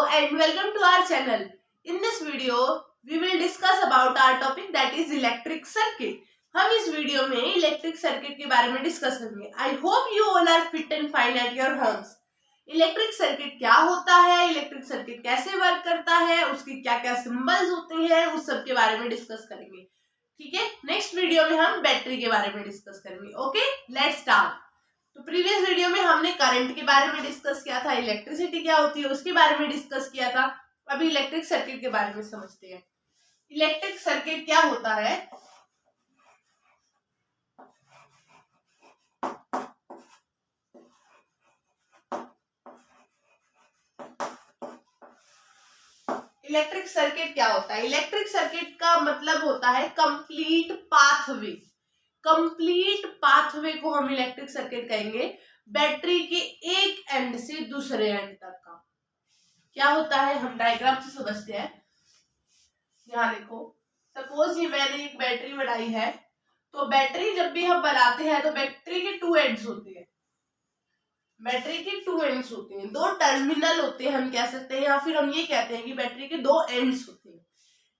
and welcome to our channel. In this video, we will discuss about our topic that is electric circuit. हम इस video में electric circuit के बारे में discuss करेंगे. I hope you all are fit and fine at your homes. Electric circuit क्या होता है, इलेक्ट्रिक सर्किट कैसे वर्क करता है, उसके क्या क्या सिंबल्स होते हैं, उस सब के बारे में डिस्कस करेंगे. ठीक है, नेक्स्ट वीडियो में हम बैटरी के बारे में डिस्कस करेंगे. Okay, let's start. तो प्रीवियस वीडियो में हमने करंट के बारे में डिस्कस किया था, इलेक्ट्रिसिटी क्या होती है उसके बारे में डिस्कस किया था. अभी इलेक्ट्रिक सर्किट के बारे में समझते हैं. इलेक्ट्रिक सर्किट क्या होता है? इलेक्ट्रिक सर्किट क्या होता है? इलेक्ट्रिक सर्किट का मतलब होता है कंप्लीट पाथवे. कंप्लीट पाथवे को हम इलेक्ट्रिक सर्किट कहेंगे. बैटरी के एक एंड से दूसरे एंड तक का क्या होता है, हम डायग्राम से समझते हैं. यहाँ देखो, सपोज ये मैंने एक बैटरी बनाई है. तो बैटरी जब भी हम बनाते हैं तो बैटरी के टू एंड्स होते हैं. बैटरी के टू एंड्स होते हैं, दो टर्मिनल होते हैं हम कह सकते हैं, या फिर हम ये कहते हैं कि बैटरी के दो एंड्स होते हैं.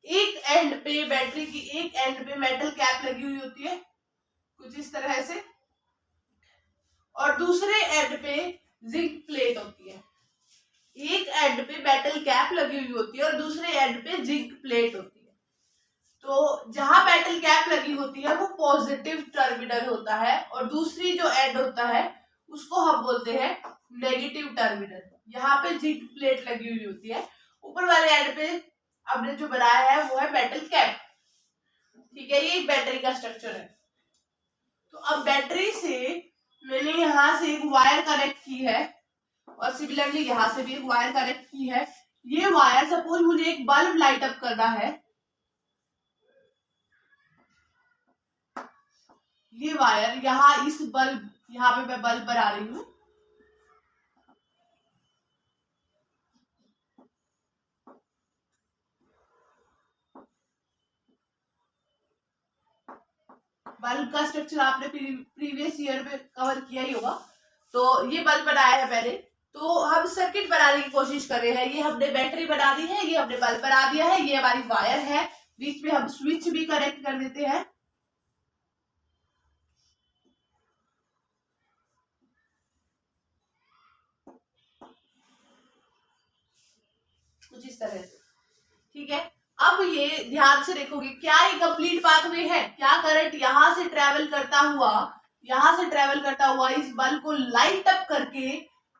एक एंड पे, बैटरी की एक एंड पे मेटल कैप लगी हुई होती है कुछ इस तरह से, और दूसरे एंड पे जिंक प्लेट होती है. एक एंड पे मेटल कैप लगी हुई होती है और दूसरे एंड पे जिंक प्लेट होती है. तो जहां मेटल कैप लगी होती है वो पॉजिटिव टर्मिनल होता है, और दूसरी जो एंड होता है उसको हम बोलते हैं नेगेटिव टर्मिनल. यहाँ पे जिंक प्लेट लगी हुई होती है. ऊपर वाले एंड पे हमने जो बनाया है वो है मेटल कैप. ठीक है, ये बैटरी का स्ट्रक्चर है. तो अब बैटरी से मैंने यहाँ से एक वायर कनेक्ट की है, और सिमिलरली यहाँ से भी एक वायर कनेक्ट की है. ये वायर, सपोज मुझे एक बल्ब लाइट अप करना है, ये वायर यहाँ इस बल्ब, यहाँ पे मैं बल्ब बना रही हूँ. बल्ब का स्ट्रक्चर आपने प्रीवियस ईयर में कवर किया ही होगा. तो ये बल्ब बनाया है मैंने. तो हम सर्किट बनाने की कोशिश कर रहे हैं. ये हमने बैटरी बना दी है, ये हमने बल्ब बना दिया है, ये हमारी वायर है, बीच में हम स्विच भी कनेक्ट कर देते हैं. कुछ इस तरह से. ठीक है, अब ये ध्यान से देखोगे, क्या ये कंप्लीट पाथवे है? क्या करंट यहाँ से ट्रेवल करता हुआ इस बल्ब को लाइट अप करके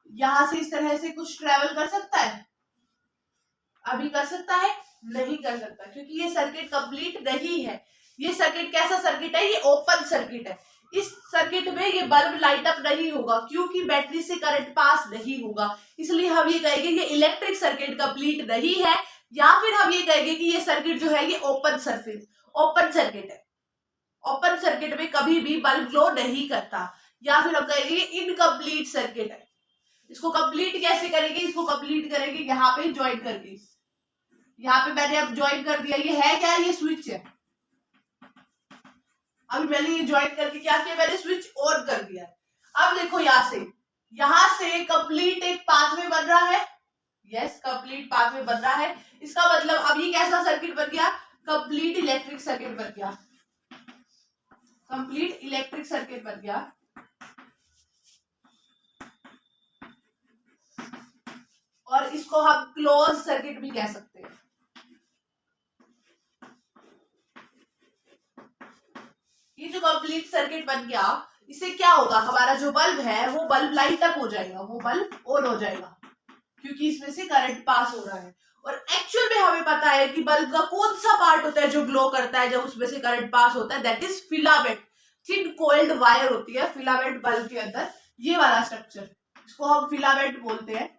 यहाँ से इस तरह से कुछ ट्रेवल कर सकता है? अभी कर सकता है? नहीं कर सकता, क्योंकि ये सर्किट कंप्लीट नहीं है. ये सर्किट कैसा सर्किट है? ये ओपन सर्किट है. इस सर्किट में ये बल्ब लाइट अप नहीं होगा, क्योंकि बैटरी से करंट पास नहीं होगा. इसलिए हम ये कहेंगे ये इलेक्ट्रिक सर्किट कंप्लीट नहीं है, या फिर हम ये कहेंगे कि ये सर्किट जो है ये ओपन सर्किट है. ओपन सर्किट में कभी भी बल्ब ग्लो नहीं करता, या फिर हम कहेंगे ये इनकम्प्लीट सर्किट है. इसको कंप्लीट कैसे करेंगे? इसको कंप्लीट करेंगे यहाँ पे ज्वाइन करके. यहाँ पे मैंने अब ज्वाइन कर दिया. ये है क्या? ये स्विच है. अभी मैंने ये ज्वाइन करके क्या किया? मैंने स्विच ऑन कर दिया. अब देखो, यहाँ से कंप्लीट एक पाथवे बन रहा है. यस, कंप्लीट पाथवे बन रहा है. इसका मतलब अब ये कैसा सर्किट बन गया? कंप्लीट इलेक्ट्रिक सर्किट बन गया. कंप्लीट इलेक्ट्रिक सर्किट बन गया. और इसको हम क्लोज सर्किट भी कह सकते हैं. ये जो कंप्लीट सर्किट बन गया, इससे क्या होगा? हमारा जो बल्ब है वो बल्ब लाइट अप हो जाएगा, वो बल्ब ऑन हो जाएगा, क्योंकि इसमें से करंट पास हो रहा है. और एक्चुअल में हमें पता है कि बल्ब का कौन सा पार्ट होता है जो ग्लो करता है जब उसमें से करंट पास होता है. That is filament. Thin coiled wire होती है फिलामेंट बल्ब के अंदर. ये वाला स्ट्रक्चर, इसको हम फिलामेंट बोलते हैं.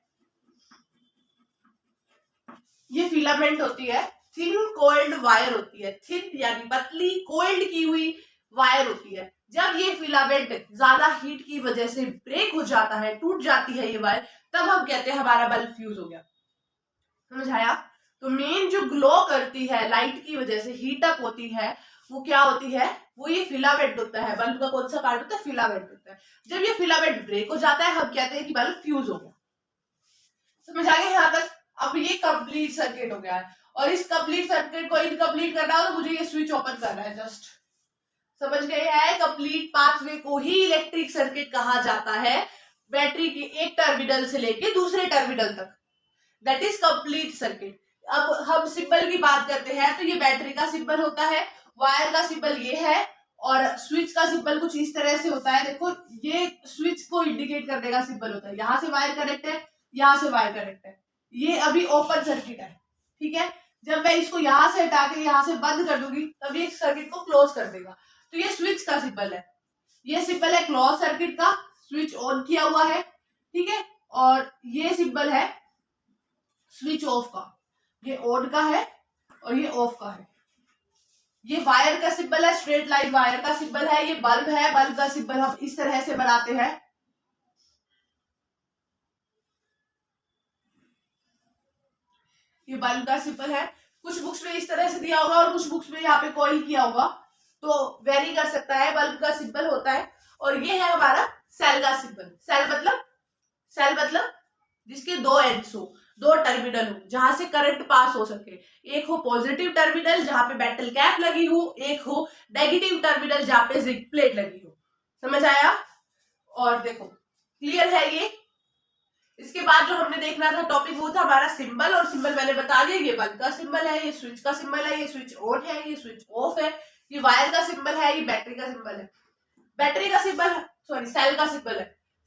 ये फिलामेंट होती है, थिन कोइल्ड वायर होती है. थिन यानी पतली, कोइल्ड की हुई वायर होती है. जब ये फिलामेंट ज्यादा हीट की वजह से ब्रेक हो जाता है, टूट जाती है ये वायर, तब हम कहते हैं हमारा बल्ब फ्यूज हो गया. समझ आया? तो मेन जो ग्लो करती है लाइट की वजह से, हीट अप होती है, वो क्या होती है? वो ये फिलामेंट होता है. बल्ब का कौन सा पार्ट होता है? फिलामेंट होता है. जब ये फिलामेंट ब्रेक हो जाता है हम कहते हैं कि बल्ब फ्यूज हो गया. समझ आ गया यहाँ तक? अब ये कंप्लीट सर्किट हो गया है, और इस कंप्लीट सर्किट को इनकम्प्लीट करना हो तो मुझे ये स्विच ओपन करना है। जस्ट समझ गए हैं, कंप्लीट पाथवे को ही इलेक्ट्रिक सर्किट कहा जाता है, बैटरी के एक टर्मिनल से लेके दूसरे टर्मिनल तक, दैट इज कंप्लीट सर्किट। अब हम सिंबल की बात करते हैं तो ये बैटरी का सिंबल होता है, वायर का सिंबल ये है, और स्विच का सिंबल कुछ इस तरह से होता है। देखो ये स्विच को इंडिकेट करने का सिंबल होता है, यहाँ से वायर कनेक्ट है, यहाँ से वायर कनेक्ट है, ये अभी ओपन सर्किट है, ठीक है। जब मैं इसको यहाँ से हटा के यहाँ से बंद कर दूंगी तब ये सर्किट को क्लोज कर देगा, तो ये स्विच का सिंबल है। ये सिंबल है क्लोज सर्किट का, स्विच ऑन किया हुआ है, ठीक है। और ये सिंबल है स्विच ऑफ का, ये ऑन का है और ये ऑफ का है। ये वायर का सिंबल है, स्ट्रेट लाइन वायर का सिंबल है। ये बल्ब है, बल्ब का सिंबल हम इस तरह से बनाते हैं, ये बल्ब का सिंबल है। कुछ बुक्स में इस तरह से दिया होगा और कुछ बुक्स में यहाँ पे कॉइल किया होगा, तो वेरी कर सकता है। बल्ब का सिंबल होता है। और ये है हमारा सेल का सिंबल। सेल मतलब जिसके दो एंड्स हो, दो टर्मिनल हो जहां से करंट पास हो सके। एक हो पॉजिटिव टर्मिनल जहां पे मेटल कैप लगी हो, एक हो नेगेटिव टर्मिनल जहां पे जिंक प्लेट लगी हो। समझ आया? और देखो क्लियर है ये। इसके बाद जो हमने देखना था टॉपिक वो था हमारा सिंबल, और सिंबल मैंने बता दिया, ये बल्ब का सिंबल है, ये स्विच का सिंबल है, ये स्विच ऑन है, ये स्विच ऑफ है, ये वायर का सिंबल है, ये बैटरी का सिंबल है। बैटरी का सिंबल सॉरी सेल का सिंबल है।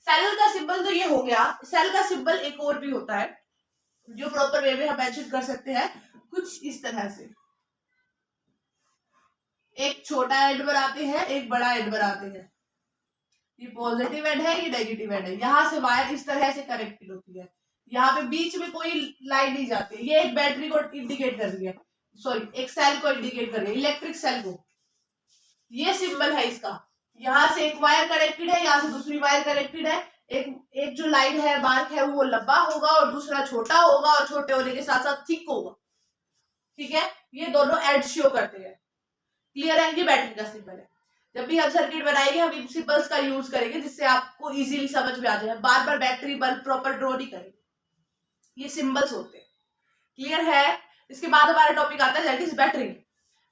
सेल का सिंबल तो ये हो गया। सेल का सिंबल एक और भी होता है जो प्रॉपर वे में हम मेंशन कर सकते हैं, कुछ इस तरह से। एक छोटा एंड बनाते हैं, एक बड़ा एंड बनाते हैं। ये पॉजिटिव एंड है, ये नेगेटिव एंड है। यहाँ से वायर इस तरह से कनेक्टेड होती है, यहाँ पे बीच में कोई लाइन नहीं जाती। ये एक बैटरी को इंडिकेट कर रही है, सॉरी एक सेल को इंडिकेट कर रही है, इलेक्ट्रिक सेल को। ये सिंबल है इसका। यहाँ से एक वायर कनेक्टेड है, यहाँ से दूसरी वायर कनेक्टेड है। एक जो लाइन है, मार्क है, वो लंबा होगा और दूसरा छोटा होगा, और छोटे होने के साथ साथ थिक होगा, ठीक है। ये दोनों एड शो करते हैं। क्लियर है? ये बैटरी का सिंबल है। जब भी हम सर्किट बनाएंगे हम इन सिंबल्स का यूज करेंगे जिससे आपको इजीली समझ में आ जाए। बार बार बैटरी बल्ब प्रॉपर ड्रॉ नहीं करेंगे, ये सिंबल्स होते हैं। क्लियर है? इसके बाद हमारा टॉपिक आता है दैट इज बैटरी।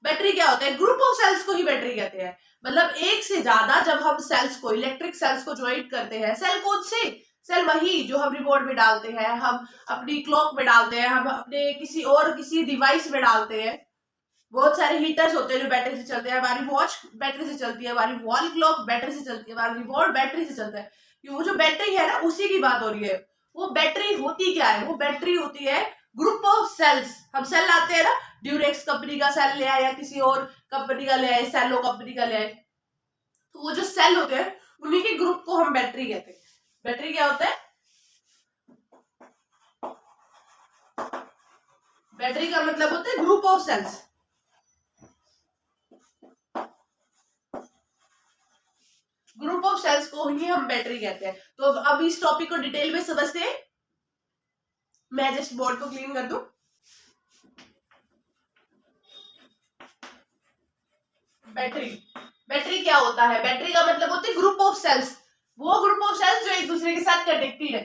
बैटरी क्या होता है? ग्रुप ऑफ सेल्स को ही बैटरी कहते हैं। मतलब एक से ज्यादा जब हम सेल्स को, इलेक्ट्रिक सेल्स को ज्वाइन करते हैं। सेल कौन से? सेल वही जो हम रिमोट में डालते हैं, हम अपनी क्लॉक में डालते हैं, हम अपने किसी डिवाइस में डालते हैं। बहुत सारे हीटर्स होते हैं जो बैटरी से चलते हैं। हमारी वॉच बैटरी से चलती है, हमारी वॉल क्लॉक बैटरी से चलती है, हमारा रिमोट बैटरी से चलता है। वो जो बैटरी है ना, उसी की बात हो रही है। वो बैटरी होती क्या है? वो बैटरी होती है ग्रुप ऑफ सेल्स। हम सेल लाते हैं ना, ड्यूरेक्स कंपनी का सेल ले आए या किसी और कंपनी का ले आए, सेलो कंपनी का ले आए, तो वो जो सेल होते हैं उन्हीं के ग्रुप को हम बैटरी कहते हैं। बैटरी क्या होता है? बैटरी का मतलब होता है group of cells. Group of cells को ही हम बैटरी कहते हैं। तो अब इस टॉपिक को डिटेल में समझते हैं। मैं जस्ट बोर्ड को क्लीन कर दूं। बैटरी क्या होता है? बैटरी का मतलब होता है ग्रुप ऑफ सेल्स। वो ग्रुप ऑफ सेल्स जो एक दूसरे के साथ कनेक्टेड है।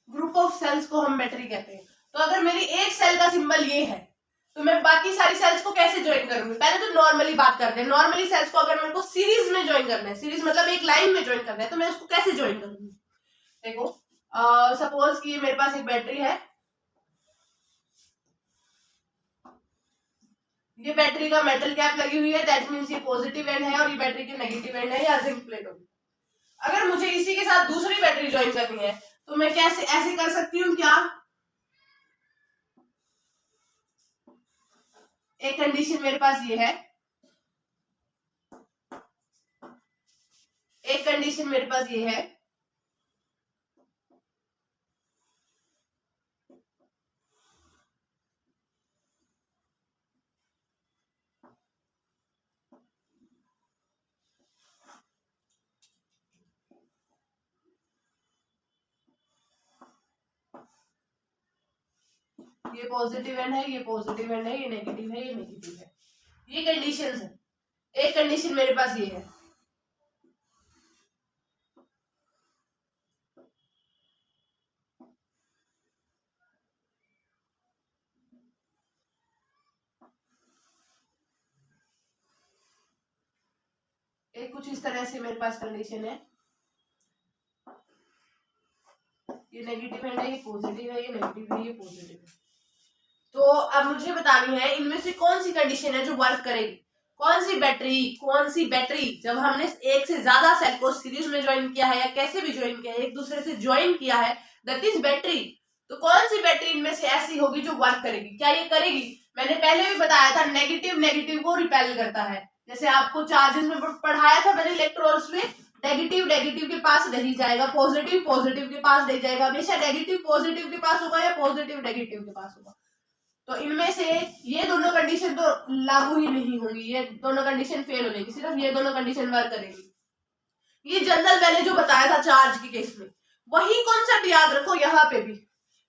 ग्रुप ऑफ सेल्स को हम बैटरी कहते हैं। तो अगर मेरी एक सेल का सिंबल ये है तो मैं बाकी सारी सेल्स को कैसे ज्वाइन करूंगी? पहले तो नॉर्मली बात करते हैं। नॉर्मली सेल्स को अगर मेरे को सीरीज में ज्वाइन करना है, सीरीज मतलब एक लाइन में ज्वाइन करना है, तो मैं उसको कैसे ज्वाइन करूंगी? देखो सपोज कि मेरे पास एक बैटरी है, ये बैटरी का मेटल कैप लगी हुई है, दैट मींस ये पॉजिटिव एंड है और ये बैटरी की नेगेटिव एंड है, या जिंक प्लेट होगी। अगर मुझे इसी के साथ दूसरी बैटरी ज्वाइन करनी है तो मैं कैसे ऐसे कर सकती हूँ क्या? एक कंडीशन मेरे पास ये है, एक कंडीशन मेरे पास ये है, ये पॉजिटिव एंड है, ये पॉजिटिव एंड है, ये नेगेटिव है, ये नेगेटिव है। ये कंडीशंस है। एक कंडीशन मेरे पास ये है, एक कुछ इस तरह से मेरे पास कंडीशन है, ये नेगेटिव है, ये पॉजिटिव है, ये नेगेटिव है, ये पॉजिटिव है। तो अब मुझे बतानी है इनमें से कौन सी कंडीशन है जो वर्क करेगी, कौन सी बैटरी जब हमने एक से ज्यादा सेल को सीरीज में ज्वाइन किया है या कैसे भी ज्वाइन किया है, एक दूसरे से ज्वाइन किया है, दैट इज बैटरी। तो कौन सी बैटरी इनमें से ऐसी होगी जो वर्क करेगी? क्या ये करेगी? मैंने पहले भी बताया था, नेगेटिव को रिपेल करता है। जैसे आपको चार्जेस में पढ़ाया था मैंने इलेक्ट्रॉन्स में, नेगेटिव के पास नहीं जाएगा, पॉजिटिव के पास नहीं जाएगा, हमेशा नेगेटिव पॉजिटिव के पास होगा या पॉजिटिव नेगेटिव के पास होगा। तो इनमें से ये दोनों कंडीशन तो लागू ही नहीं होंगी, ये दोनों कंडीशन फेल हो जाएगी, सिर्फ ये दोनों कंडीशन वर्क करेगी। ये जनरल मैंने जो बताया था चार्ज के केस में, वही कॉन्सेप्ट याद रखो यहाँ पे भी।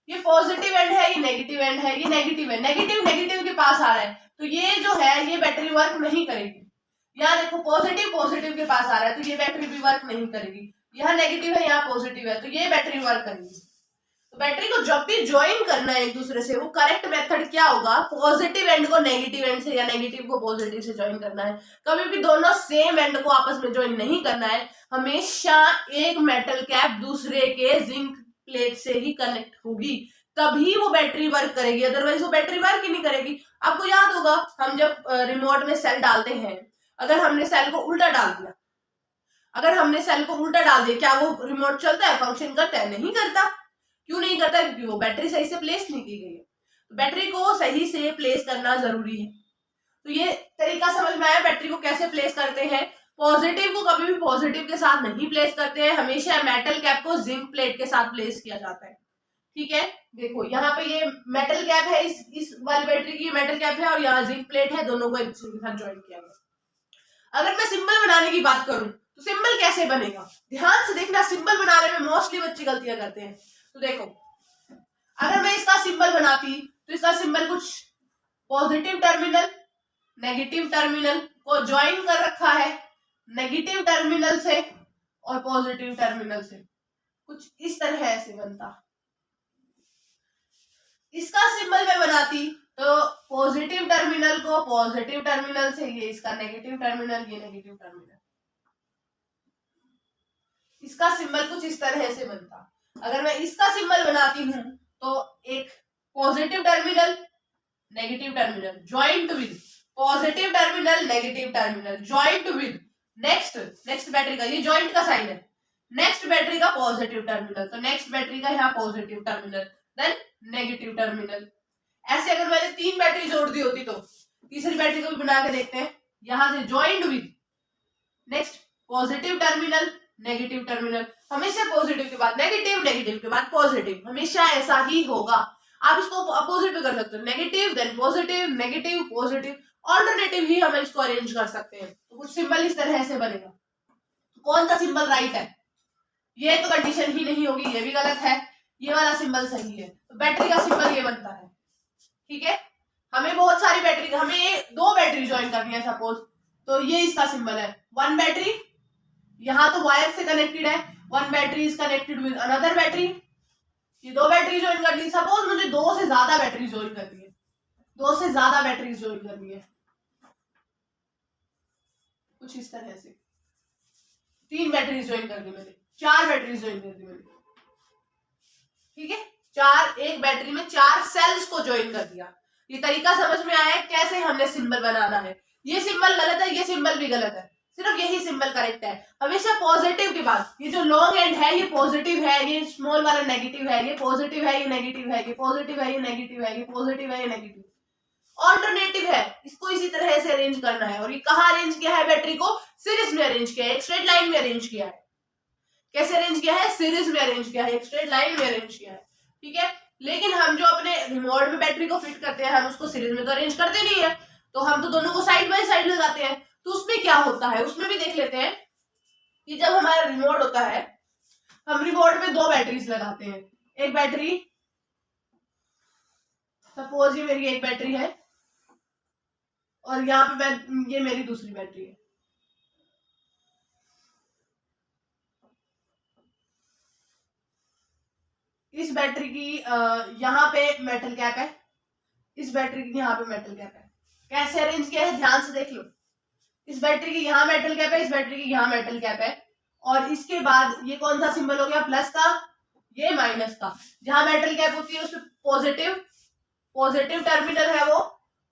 ये पॉजिटिव एंड है, ये नेगेटिव एंड है, ये नेगेटिव है, नेगेटिव के पास आ रहा है, तो ये जो है ये बैटरी वर्क नहीं करेगी। यहाँ देखो पॉजिटिव के पास आ रहा है, तो ये बैटरी भी वर्क नहीं करेगी। यहाँ नेगेटिव है, यहाँ पॉजिटिव है, तो ये बैटरी वर्क करेगी। तो बैटरी को जब भी ज्वाइन करना है एक दूसरे से, वो करेक्ट मेथड क्या होगा? पॉजिटिव एंड को नेगेटिव एंड से या नेगेटिव को पॉजिटिव से ज्वाइन करना है। कभी भी दोनों सेम एंड को आपस में ज्वाइन नहीं करना है, हमेशा एक मेटल कैप दूसरे के जिंक प्लेट से ही कनेक्ट होगी, तभी वो बैटरी वर्क करेगी, अदरवाइज वो बैटरी वर्क ही नहीं करेगी। आपको याद होगा हम जब रिमोट में सेल डालते हैं, अगर हमने सेल को उल्टा डाल दिया, क्या वो रिमोट चलता है, फंक्शन करता है? नहीं करता। क्यों नहीं करता? क्योंकि वो बैटरी सही से प्लेस नहीं की गई है। तो बैटरी को सही से प्लेस करना जरूरी है। तो ये तरीका समझ में आया बैटरी को कैसे प्लेस करते हैं। पॉजिटिव को कभी भी पॉजिटिव के साथ नहीं प्लेस करते हैं, हमेशा मेटल कैप को जिंक प्लेट के साथ प्लेस किया जाता है। ठीक है, देखो यहाँ पे ये मेटल कैप है, इस वाली बैटरी की मेटल कैप है और यहाँ जिंक प्लेट है, दोनों को एक दूसरे के साथ ज्वाइन किया गया। अगर मैं सिंबल बनाने की बात करूं तो सिंबल कैसे बनेगा? ध्यान से देखना, सिंबल बनाने में मोस्टली बच्चे गलतियां करते हैं। तो देखो, अगर मैं इसका सिंबल बनाती तो इसका सिंबल कुछ पॉजिटिव टर्मिनल नेगेटिव टर्मिनल को ज्वाइन कर रखा है, नेगेटिव टर्मिनल से और पॉजिटिव टर्मिनल से, कुछ इस तरह ऐसे बनता। इसका सिंबल मैं बनाती तो पॉजिटिव टर्मिनल को पॉजिटिव टर्मिनल से, ये इसका नेगेटिव टर्मिनल, ये नेगेटिव टर्मिनल, इसका सिंबल कुछ इस तरह से बनता। अगर मैं इसका सिंबल बनाती हूं तो एक positive terminal negative terminal joint with positive terminal negative terminal joint with next battery का, ये ज्वाइंट का साइन है, नेक्स्ट बैटरी का पॉजिटिव टर्मिनल, तो नेक्स्ट बैटरी का यहाँ positive terminal, then negative terminal. ऐसे अगर मैंने 3 बैटरी जोड़ दी होती तो तीसरी बैटरी को भी बना के देखते हैं। यहां से joint with next positive terminal negative terminal, हमेशा पॉजिटिव के बाद नेगेटिव, नेगेटिव के बाद पॉजिटिव, हमेशा ऐसा ही होगा। आप इसको अपोजिट भी कर सकते हो, negative then positive, negative positive, alternative ही हम इसको अरेंज कर सकते हैं। तो कुछ सिंबल इस तरह से बनेगा। कौन सा सिंबल राइट है? ये तो कंडीशन ही नहीं होगी, ये भी गलत है, ये वाला सिंबल सही है। तो बैटरी का सिंबल ये बनता है। ठीक है, हमें बहुत सारी बैटरी, हमें 2 बैटरी ज्वाइन करनी है सपोज, तो ये इसका सिंबल है। 1 बैटरी यहाँ तो वायर से कनेक्टेड है, 1 battery is connected with another battery, ये 2 बैटरी ज्वाइन कर ली। सपोज मुझे 2 से ज्यादा बैटरी ज्वाइन करनी है, 2 से ज्यादा बैटरी ज्वाइन करनी है, कुछ इस तरह से 3 बैटरी ज्वाइन कर दी मैंने, 4 बैटरी ज्वाइन कर दी मैंने। ठीक है, एक बैटरी में 4 सेल्स को ज्वाइन कर दिया। ये तरीका समझ में आया कैसे हमने सिंबल बनाना है। ये सिंबल गलत है, ये सिंबल भी गलत है, सिर्फ यही सिंबल करेक्ट है। हमेशा पॉजिटिव के बाद ये जो लॉन्ग एंड है ये पॉजिटिव है, ये स्मॉल वाला नेगेटिव है, ये पॉजिटिव है, ये नेगेटिव है, ये पॉजिटिव है, ये नेगेटिव है, ये पॉजिटिव है, ये नेगेटिव, ऑल्टरनेटिव है। इसको इसी तरह से अरेंज करना है। और ये कहाँ अरेंज किया है? बैटरी को सीरीज में अरेंज किया है, एक स्ट्रेट लाइन में अरेंज किया है। कैसे अरेंज किया है? सीरीज में अरेंज किया है, एक स्ट्रेट लाइन में अरेंज किया है। ठीक है, लेकिन हम जो अपने रिमोट में बैटरी को फिट करते हैं, हम उसको सीरीज में तो अरेंज करते नहीं है, तो हम तो दोनों को साइड बाय साइड लगाते हैं। तो उसमें क्या होता है, उसमें भी देख लेते हैं कि जब हमारा रिमोट होता है, हम रिमोट में 2 बैटरीज लगाते हैं। एक बैटरी, सपोज ये मेरी एक बैटरी है और यहाँ पे ये मेरी दूसरी बैटरी है। इस बैटरी की यहाँ पे मेटल कैप है, इस बैटरी की यहाँ पे मेटल कैप है। कैसे अरेंज किया है ध्यान से देख लो। इस बैटरी की यहाँ मेटल कैप है, इस बैटरी की यहाँ मेटल कैप है, और इसके बाद ये कौन सा सिंबल हो गया, प्लस का, ये माइनस का। जहां मेटल कैप होती है उसमें पॉजिटिव टर्मिनल है वो,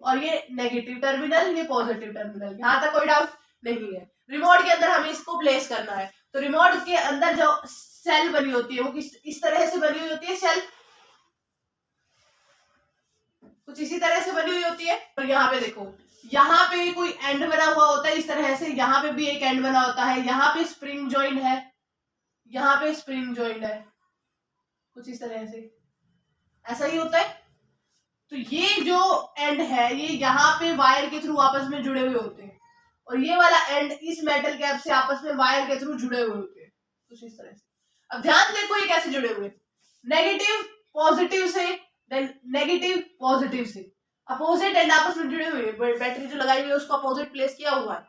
और ये नेगेटिव टर्मिनल, ये पॉजिटिव टर्मिनल। यहां तक कोई डाउट नहीं है। रिमोट के अंदर हमें इसको प्लेस करना है, तो रिमोट के अंदर जो सेल बनी होती है वो इस तरह से बनी हुई होती है, सेल कुछ इसी तरह से बनी हुई होती है। और यहाँ पे देखो, यहाँ पे कोई एंड बना हुआ होता है इस तरह से, यहाँ पे भी एक एंड बना होता है, यहाँ पे स्प्रिंग जॉइंट है, यहाँ पे स्प्रिंग जॉइंट है, कुछ इस तरह से, ऐसा ही होता है। तो ये जो एंड है ये यहाँ पे वायर के थ्रू आपस में जुड़े हुए होते हैं, और ये वाला एंड इस मेटल कैप से आपस में वायर के थ्रू जुड़े हुए होते हैं, कुछ इस तरह से। अब ध्यान देखो ये कैसे जुड़े हुए, नेगेटिव पॉजिटिव से, देन नेगेटिव पॉजिटिव से, अपोजिट एंड आपस में जुड़े हुए। बैटरी जो लगाई हुई है उसको अपोजिट प्लेस किया हुआ है।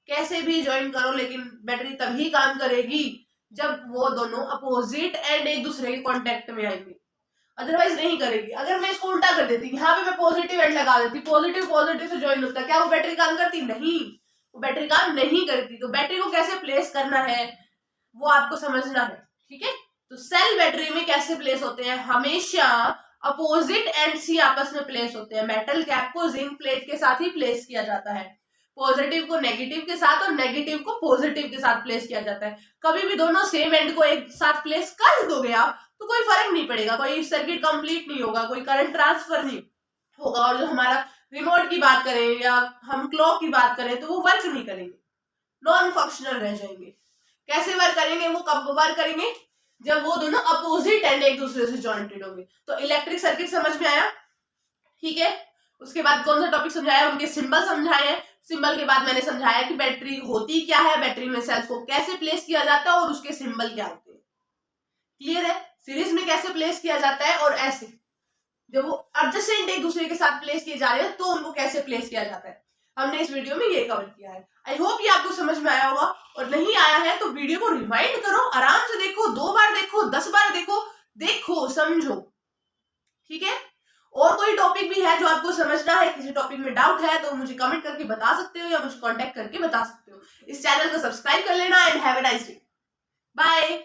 कैसे भी ज्वाइन करो, लेकिन बैटरी तभी काम करेगी जब वो दोनों अपोजिट एंड एक दूसरे के कांटेक्ट में आएंगे, अदरवाइज नहीं करेगी। अगर मैं इसको उल्टा कर देती, यहाँ पे मैं पॉजिटिव एंड लगा देती, पॉजिटिव से ज्वाइन होता, क्या वो बैटरी काम करती? नहीं, वो बैटरी काम नहीं करती। तो बैटरी को कैसे प्लेस करना है वो आपको समझना है, ठीक है। तो सेल बैटरी में कैसे प्लेस होते हैं, हमेशा अपोजिट एंड सी आपस में प्लेस होते हैं। मेटल कैप को जिंक प्लेट के साथ ही प्लेस किया जाता है, पॉजिटिव को नेगेटिव के साथ और नेगेटिव को पॉजिटिव के साथ प्लेस किया जाता है। कभी भी दोनों सेम एंड को एक साथ प्लेस कर दोगे आप तो कोई फर्क नहीं पड़ेगा, कोई सर्किट कंप्लीट नहीं होगा, कोई करंट ट्रांसफर नहीं होगा। और जो हमारा रिमोट की बात करें या हम क्लॉक की बात करें तो वो वर्क नहीं करेंगे, नॉन फंक्शनल रह जाएंगे। कैसे वर्क करेंगे, वो कब वर्क करेंगे, जब वो दोनों अपोजिट एंड एक दूसरे से जॉइंटेड होंगे। तो इलेक्ट्रिक सर्किट समझ में आया, ठीक है। उसके बाद कौन सा टॉपिक समझाया, उनके सिंबल समझाए हैं। सिंबल के बाद मैंने समझाया कि बैटरी होती क्या है, बैटरी में सेल्स को कैसे प्लेस किया जाता है और उसके सिंबल क्या होते हैं। क्लियर है, सीरीज में कैसे प्लेस किया जाता है, और ऐसे जब वो एडजेसेंट एक दूसरे के साथ प्लेस किए जा रहे हैं तो उनको कैसे प्लेस किया जाता है, हमने इस वीडियो में ये कवर किया है। आई होप ये आपको समझ में आया होगा, और नहीं आया है तो वीडियो को रिवाइंड करो, आराम से देखो, 2 बार देखो, 10 बार देखो समझो, ठीक है। और कोई टॉपिक भी है जो आपको समझना है, किसी टॉपिक में डाउट है तो मुझे कमेंट करके बता सकते हो या मुझे कांटेक्ट करके बता सकते हो। इस चैनल को सब्सक्राइब कर लेना and have a nice day, bye.